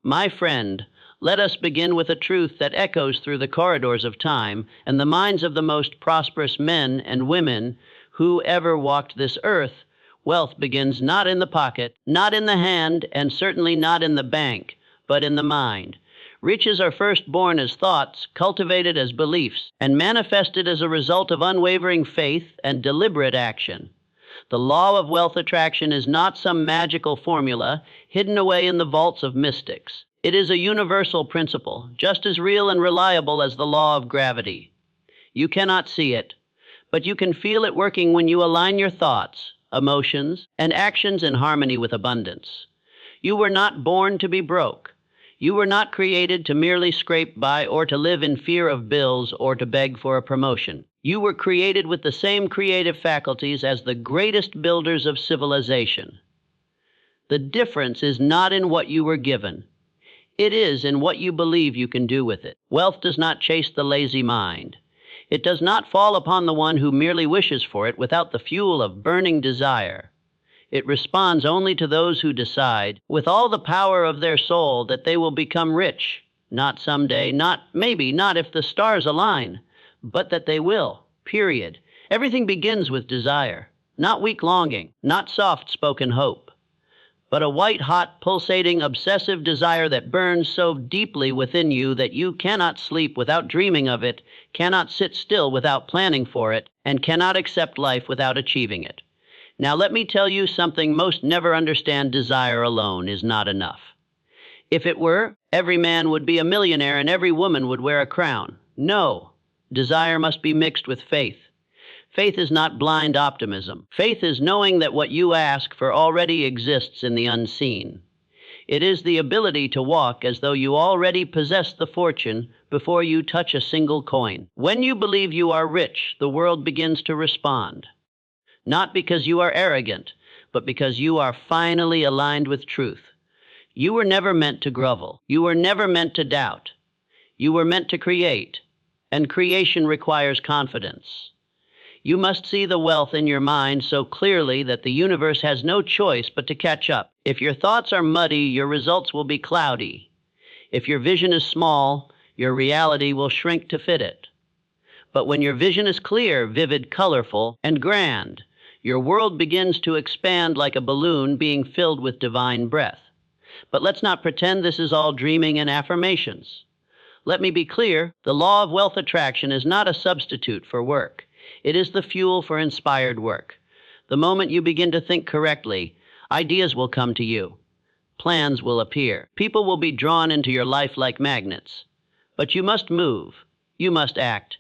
My friend, let us begin with a truth that echoes through the corridors of time and the minds of the most prosperous men and women who ever walked this earth. Wealth begins not in the pocket, not in the hand, and certainly not in the bank, but in the mind. Riches are first born as thoughts, cultivated as beliefs, and manifested as a result of unwavering faith and deliberate action. The law of wealth attraction is not some magical formula hidden away in the vaults of mystics. It is a universal principle, just as real and reliable as the law of gravity. You cannot see it, but you can feel it working when you align your thoughts, emotions, and actions in harmony with abundance. You were not born to be broke. You were not created to merely scrape by or to live in fear of bills or to beg for a promotion. You were created with the same creative faculties as the greatest builders of civilization. The difference is not in what you were given. It is in what you believe you can do with it. Wealth does not chase the lazy mind. It does not fall upon the one who merely wishes for it without the fuel of burning desire. It responds only to those who decide, with all the power of their soul, that they will become rich. Not someday, not maybe, not if the stars align, but that they will, period. Everything begins with desire, not weak longing, not soft-spoken hope, but a white-hot, pulsating, obsessive desire that burns so deeply within you that you cannot sleep without dreaming of it, cannot sit still without planning for it, and cannot accept life without achieving it. Now let me tell you something most never understand: desire alone is not enough. If it were, every man would be a millionaire and every woman would wear a crown. No, desire must be mixed with faith. Faith is not blind optimism. Faith is knowing that what you ask for already exists in the unseen. It is the ability to walk as though you already possess the fortune before you touch a single coin. When you believe you are rich, the world begins to respond. Not because you are arrogant, but because you are finally aligned with truth. You were never meant to grovel. You were never meant to doubt. You were meant to create, and creation requires confidence. You must see the wealth in your mind so clearly that the universe has no choice but to catch up. If your thoughts are muddy, your results will be cloudy. If your vision is small, your reality will shrink to fit it. But when your vision is clear, vivid, colorful, and grand, your world begins to expand like a balloon being filled with divine breath. But let's not pretend this is all dreaming and affirmations. Let me be clear, the law of wealth attraction is not a substitute for work. It is the fuel for inspired work. The moment you begin to think correctly, ideas will come to you. Plans will appear. People will be drawn into your life like magnets. But you must move. You must act.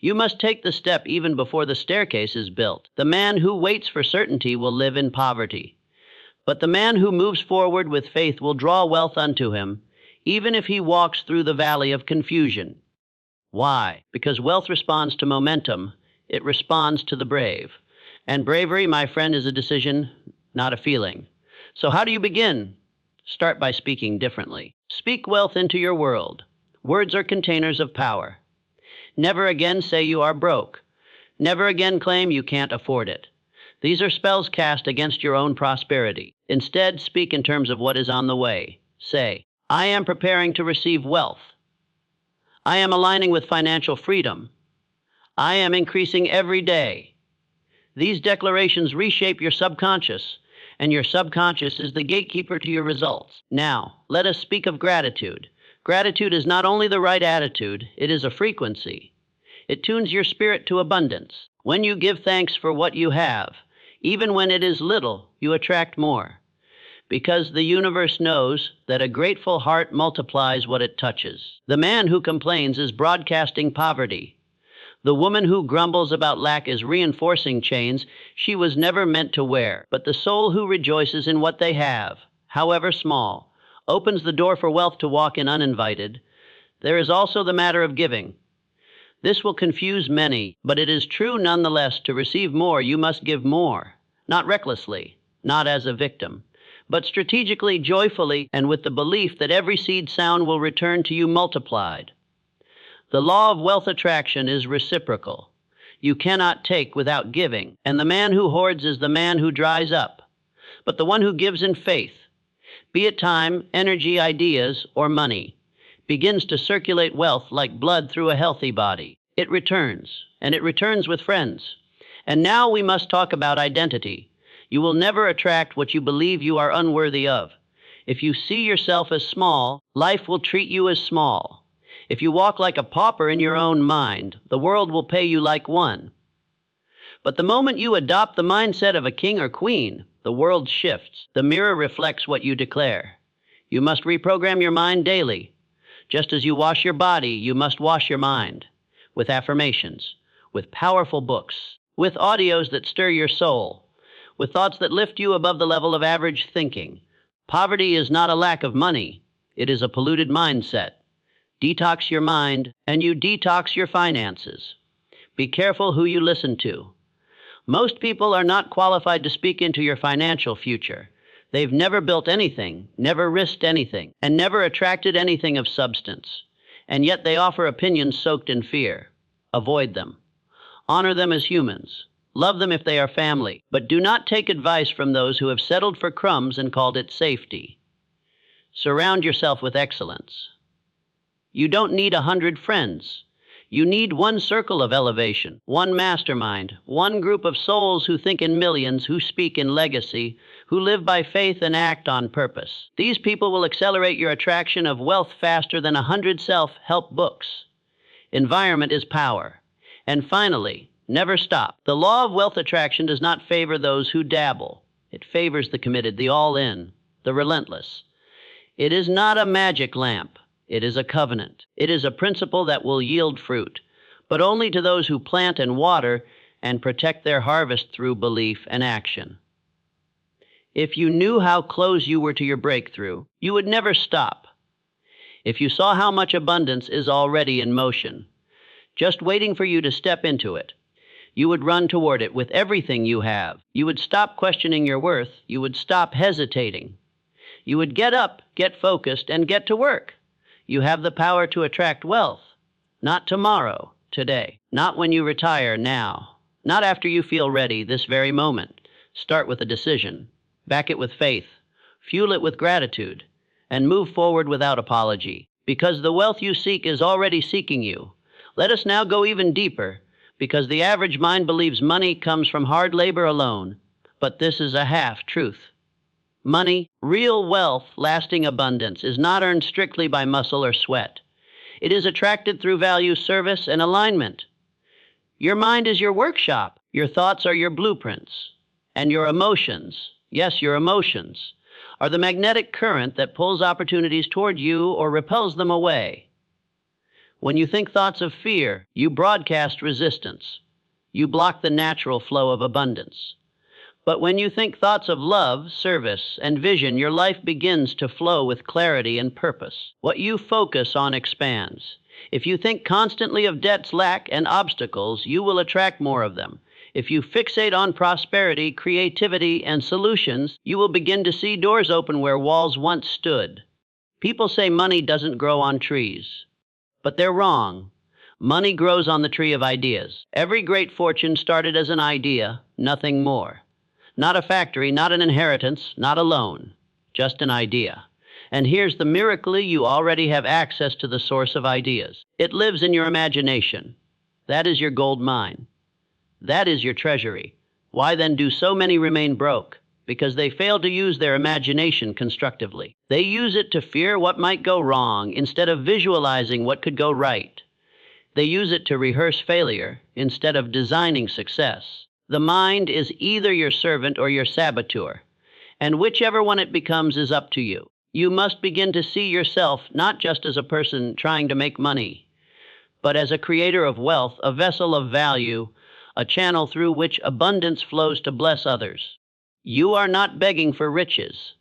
You must take the step even before the staircase is built. The man who waits for certainty will live in poverty. But the man who moves forward with faith will draw wealth unto him, even if he walks through the valley of confusion. Why? Because wealth responds to momentum. It responds to the brave. And bravery, my friend, is a decision, not a feeling. So how do you begin? Start by speaking differently. Speak wealth into your world. Words are containers of power. Never again say you are broke. Never again claim you can't afford it. These are spells cast against your own prosperity. Instead, speak in terms of what is on the way. Say, I am preparing to receive wealth. I am aligning with financial freedom. I am increasing every day. These declarations reshape your subconscious, and your subconscious is the gatekeeper to your results. Now, let us speak of gratitude. Gratitude is not only the right attitude, it is a frequency. It tunes your spirit to abundance. When you give thanks for what you have, even when it is little, you attract more. Because the universe knows that a grateful heart multiplies what it touches. The man who complains is broadcasting poverty. The woman who grumbles about lack is reinforcing chains she was never meant to wear. But the soul who rejoices in what they have, however small, opens the door for wealth to walk in uninvited. There is also the matter of giving. This will confuse many, but it is true nonetheless. To receive more, you must give more, not recklessly, not as a victim, but strategically, joyfully, and with the belief that every seed sown will return to you multiplied. The law of wealth attraction is reciprocal. You cannot take without giving, and the man who hoards is the man who dries up. But the one who gives in faith, be it time, energy, ideas, or money, begins to circulate wealth like blood through a healthy body. It returns, and it returns with friends. And now we must talk about identity. You will never attract what you believe you are unworthy of. If you see yourself as small, life will treat you as small. If you walk like a pauper in your own mind, the world will pay you like one. But the moment you adopt the mindset of a king or queen, the world shifts. The mirror reflects what you declare. You must reprogram your mind daily. Just as you wash your body, you must wash your mind. With affirmations, with powerful books, with audios that stir your soul, with thoughts that lift you above the level of average thinking. Poverty is not a lack of money. It is a polluted mindset. Detox your mind, and you detox your finances. Be careful who you listen to. Most people are not qualified to speak into your financial future. They've never built anything, never risked anything, and never attracted anything of substance. And yet they offer opinions soaked in fear. Avoid them. Honor them as humans. Love them if they are family, but do not take advice from those who have settled for crumbs and called it safety. Surround yourself with excellence. You don't need 100 friends. You need one circle of elevation, one mastermind, one group of souls who think in millions, who speak in legacy, who live by faith and act on purpose. These people will accelerate your attraction of wealth faster than 100 self-help books. Environment is power. And finally, never stop. The law of wealth attraction does not favor those who dabble. It favors the committed, the all-in, the relentless. It is not a magic lamp. It is a covenant. It is a principle that will yield fruit, but only to those who plant and water and protect their harvest through belief and action. If you knew how close you were to your breakthrough, you would never stop. If you saw how much abundance is already in motion, just waiting for you to step into it, you would run toward it with everything you have. You would stop questioning your worth. You would stop hesitating. You would get up, get focused, and get to work. You have the power to attract wealth. Not tomorrow, today. Not when you retire, now. Not after you feel ready, this very moment. Start with a decision. Back it with faith. Fuel it with gratitude. And move forward without apology. Because the wealth you seek is already seeking you. Let us now go even deeper. Because the average mind believes money comes from hard labor alone. But this is a half-truth. Money, real wealth, lasting abundance, is not earned strictly by muscle or sweat. It is attracted through value, service, and alignment. Your mind is your workshop. Your thoughts are your blueprints. And your emotions, yes, your emotions, are the magnetic current that pulls opportunities toward you or repels them away. When you think thoughts of fear, you broadcast resistance. You block the natural flow of abundance. But when you think thoughts of love, service, and vision, your life begins to flow with clarity and purpose. What you focus on expands. If you think constantly of debts, lack, and obstacles, you will attract more of them. If you fixate on prosperity, creativity, and solutions, you will begin to see doors open where walls once stood. People say money doesn't grow on trees. But they're wrong. Money grows on the tree of ideas. Every great fortune started as an idea, nothing more. Not a factory, not an inheritance, not a loan, just an idea. And here's the miracle: you already have access to the source of ideas. It lives in your imagination. That is your gold mine. That is your treasury. Why then do so many remain broke? Because they fail to use their imagination constructively. They use it to fear what might go wrong instead of visualizing what could go right. They use it to rehearse failure instead of designing success. The mind is either your servant or your saboteur, and whichever one it becomes is up to you. You must begin to see yourself not just as a person trying to make money, but as a creator of wealth, a vessel of value, a channel through which abundance flows to bless others. You are not begging for riches.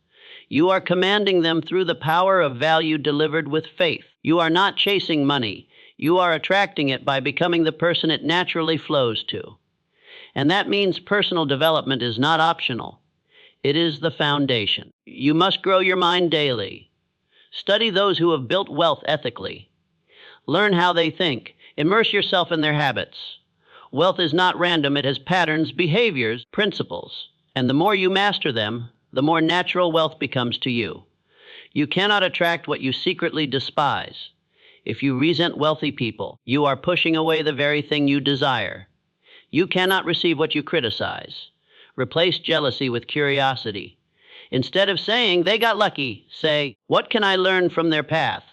You are commanding them through the power of value delivered with faith. You are not chasing money. You are attracting it by becoming the person it naturally flows to. And that means personal development is not optional. It is the foundation. You must grow your mind daily. Study those who have built wealth ethically. Learn how they think. Immerse yourself in their habits. Wealth is not random. It has patterns, behaviors, principles. And the more you master them, the more natural wealth becomes to you. You cannot attract what you secretly despise. If you resent wealthy people, you are pushing away the very thing you desire. You cannot receive what you criticize. Replace jealousy with curiosity. Instead of saying, they got lucky, say, what can I learn from their path?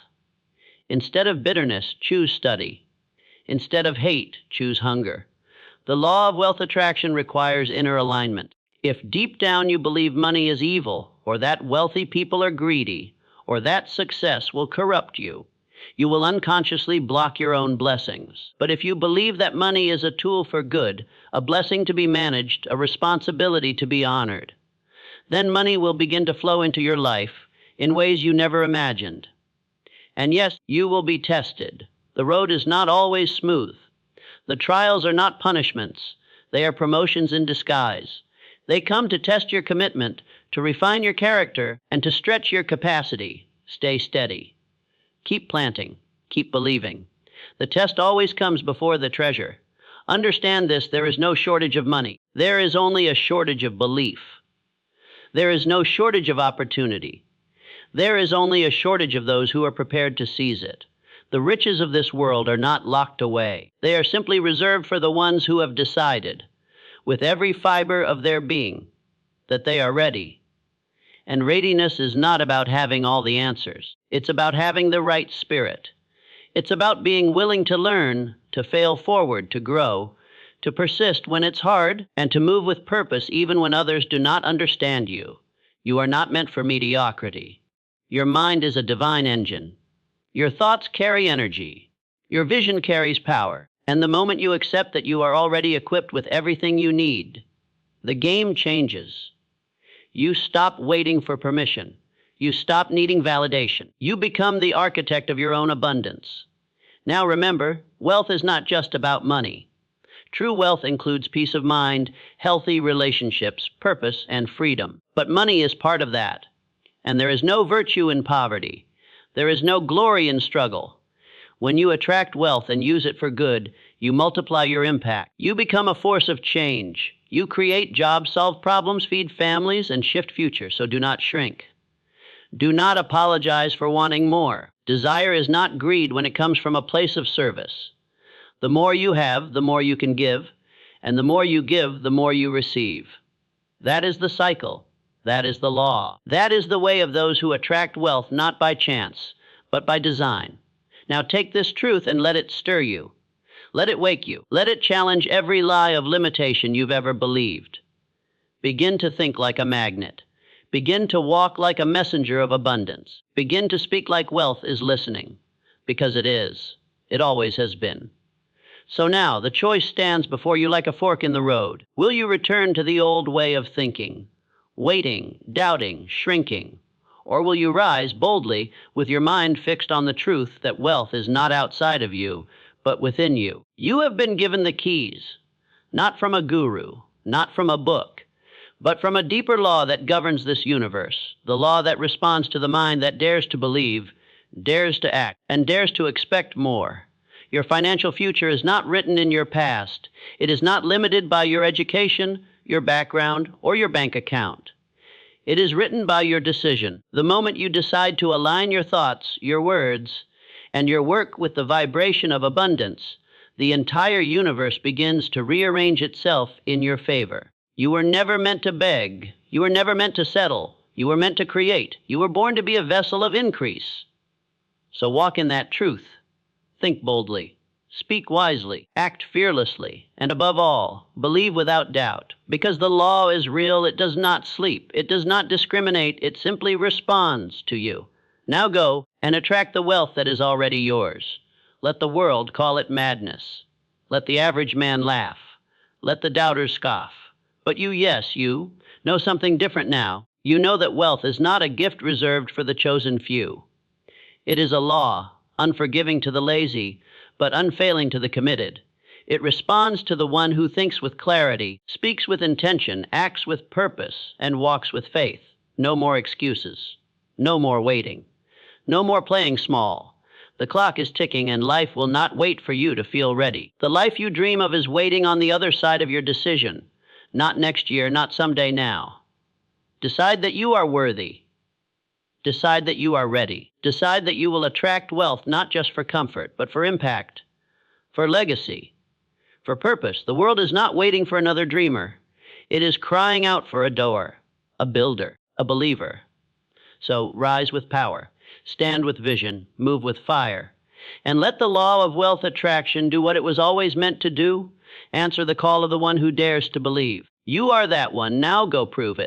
Instead of bitterness, choose study. Instead of hate, choose hunger. The law of wealth attraction requires inner alignment. If deep down you believe money is evil, or that wealthy people are greedy, or that success will corrupt you, you will unconsciously block your own blessings. But if you believe that money is a tool for good, a blessing to be managed, a responsibility to be honored, then money will begin to flow into your life in ways you never imagined. And yes, you will be tested. The road is not always smooth. The trials are not punishments. They are promotions in disguise. They come to test your commitment, to refine your character, and to stretch your capacity. Stay steady. Keep planting. Keep believing. The test always comes before the treasure. Understand this, there is no shortage of money. There is only a shortage of belief. There is no shortage of opportunity. There is only a shortage of those who are prepared to seize it. The riches of this world are not locked away. They are simply reserved for the ones who have decided, with every fiber of their being, that they are ready. And readiness is not about having all the answers. It's about having the right spirit. It's about being willing to learn, to fail forward, to grow, to persist when it's hard, and to move with purpose even when others do not understand you. You are not meant for mediocrity. Your mind is a divine engine. Your thoughts carry energy. Your vision carries power. And the moment you accept that you are already equipped with everything you need, the game changes. You stop waiting for permission. You stop needing validation. You become the architect of your own abundance. Now remember, wealth is not just about money. True wealth includes peace of mind, healthy relationships, purpose, and freedom. But money is part of that. And there is no virtue in poverty. There is no glory in struggle. When you attract wealth and use it for good, you multiply your impact. You become a force of change. You create jobs, solve problems, feed families, and shift futures, so do not shrink. Do not apologize for wanting more. Desire is not greed when it comes from a place of service. The more you have, the more you can give, and the more you give, the more you receive. That is the cycle. That is the law. That is the way of those who attract wealth not by chance, but by design. Now take this truth and let it stir you. Let it wake you. Let it challenge every lie of limitation you've ever believed. Begin to think like a magnet. Begin to walk like a messenger of abundance. Begin to speak like wealth is listening, because it is. It always has been. So now, the choice stands before you like a fork in the road. Will you return to the old way of thinking, waiting, doubting, shrinking? Or will you rise boldly with your mind fixed on the truth that wealth is not outside of you, but within you? You have been given the keys, not from a guru, not from a book, but from a deeper law that governs this universe, the law that responds to the mind that dares to believe, dares to act, and dares to expect more. Your financial future is not written in your past. It is not limited by your education, your background, or your bank account. It is written by your decision. The moment you decide to align your thoughts, your words, and your work with the vibration of abundance, the entire universe begins to rearrange itself in your favor. You were never meant to beg. You were never meant to settle. You were meant to create. You were born to be a vessel of increase. So walk in that truth. Think boldly. Speak wisely. Act fearlessly. And above all, believe without doubt. Because the law is real, it does not sleep. It does not discriminate. It simply responds to you. Now go and attract the wealth that is already yours. Let the world call it madness. Let the average man laugh. Let the doubters scoff. But you, yes, you, know something different now. You know that wealth is not a gift reserved for the chosen few. It is a law, unforgiving to the lazy, but unfailing to the committed. It responds to the one who thinks with clarity, speaks with intention, acts with purpose, and walks with faith. No more excuses. No more waiting. No more playing small. The clock is ticking and life will not wait for you to feel ready. The life you dream of is waiting on the other side of your decision. Not next year, not someday now. Decide that you are worthy. Decide that you are ready. Decide that you will attract wealth not just for comfort, but for impact, for legacy, for purpose. The world is not waiting for another dreamer. It is crying out for a doer, a builder, a believer. So rise with power, stand with vision, move with fire, and let the law of wealth attraction do what it was always meant to do. Answer the call of the one who dares to believe. You are that one. Now go prove it.